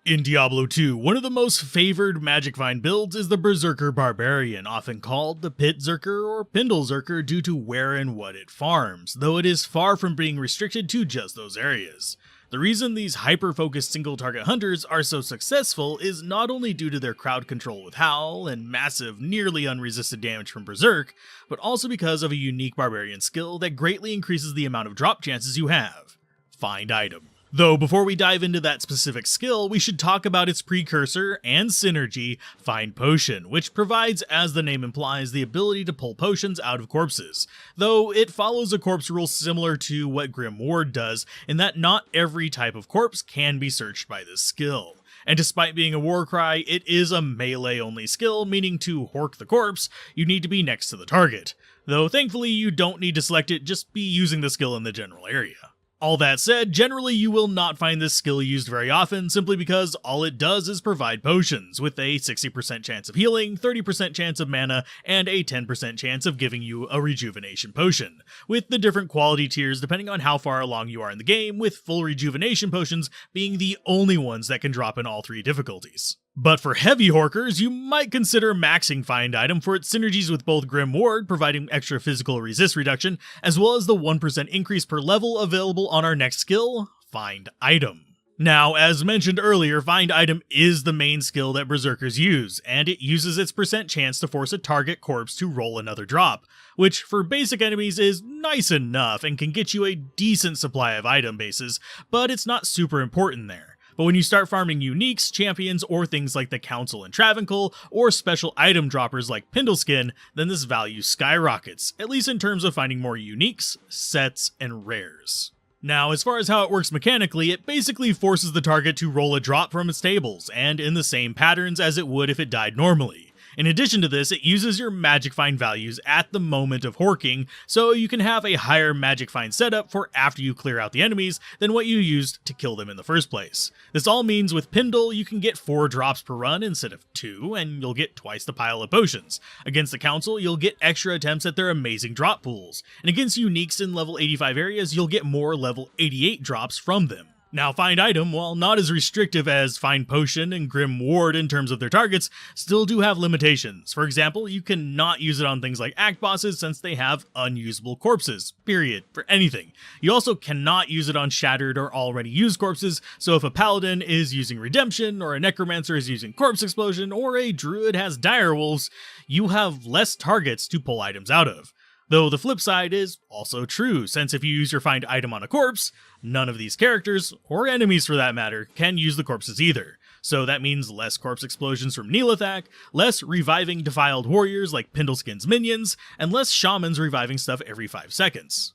In Diablo 2, one of the most favored magic find builds is the berserker Barbarian, often called the pitzerker or pindlezerker due to where and what it farms, though it is far from being restricted to just those areas. The reason these hyper-focused single-target hunters are so successful is not only due to their crowd control with Howl and massive, nearly unresisted damage from Berserk, but also because of a unique Barbarian skill that greatly increases the amount of drop chances you have: Find Item. Though before we dive into that specific skill, we should talk about its precursor and synergy, Find Potion, which provides, as the name implies, the ability to pull potions out of corpses, though it follows a corpse rule similar to what Grim Ward does, in that not every type of corpse can be searched by this skill. And despite being a warcry, it is a melee-only skill, meaning to Hork the corpse, you need to be next to the target. Though thankfully you don't need to select it, just be using the skill in the general area. All that said, generally you will not find this skill used very often simply because all it does is provide potions, with a 60% chance of healing, 30% chance of mana, and a 10% chance of giving you a rejuvenation potion, with the different quality tiers depending on how far along you are in the game, with full rejuvenation potions being the only ones that can drop in all three difficulties. But for heavy Horkers, you might consider maxing Find Item for its synergies with both Grim Ward, providing extra physical resist reduction, as well as the 1% increase per level available on our next skill, Find Item. Now, as mentioned earlier, Find Item is the main skill that Berserkers use, and it uses its percent chance to force a target corpse to roll another drop, which for basic enemies is nice enough and can get you a decent supply of item bases, but it's not super important there. But when you start farming uniques, champions, or things like the Council and Travancore, or special item droppers like Pindleskin, then this value skyrockets, at least in terms of finding more uniques, sets, and rares. Now, as far as how it works mechanically, it basically forces the target to roll a drop from its tables, and in the same patterns as it would if it died normally. In addition to this, it uses your magic find values at the moment of horking, so you can have a higher magic find setup for after you clear out the enemies than what you used to kill them in the first place. This all means with Pindle, you can get 4 drops per run instead of 2, and you'll get twice the pile of potions. Against the Council, you'll get extra attempts at their amazing drop pools, and against uniques in level 85 areas, you'll get more level 88 drops from them. Now, Find Item, while not as restrictive as Find Potion and Grim Ward in terms of their targets, still do have limitations. For example, you cannot use it on things like Act Bosses since they have unusable corpses, period, for anything. You also cannot use it on shattered or already used corpses, so if a Paladin is using Redemption, or a Necromancer is using Corpse Explosion, or a Druid has Direwolves, you have less targets to pull items out of. Though the flip side is also true, since if you use your Find Item on a corpse, none of these characters, or enemies for that matter, can use the corpses either. So that means less corpse explosions from Neelathak, less reviving defiled warriors like Pindleskin's minions, and less shamans reviving stuff every 5 seconds.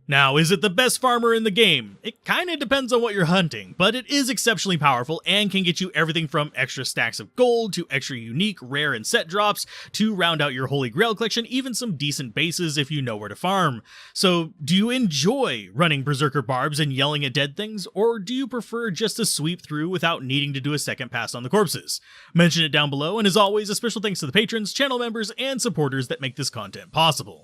Now, is it the best farmer in the game? It kinda depends on what you're hunting, but it is exceptionally powerful and can get you everything from extra stacks of gold to extra unique, rare, and set drops to round out your Holy Grail collection, even some decent bases if you know where to farm. So, do you enjoy running Berserker Barbs and yelling at dead things, or do you prefer just to sweep through without needing to do a second pass on the corpses? Mention it down below, and as always, a special thanks to the patrons, channel members, and supporters that make this content possible.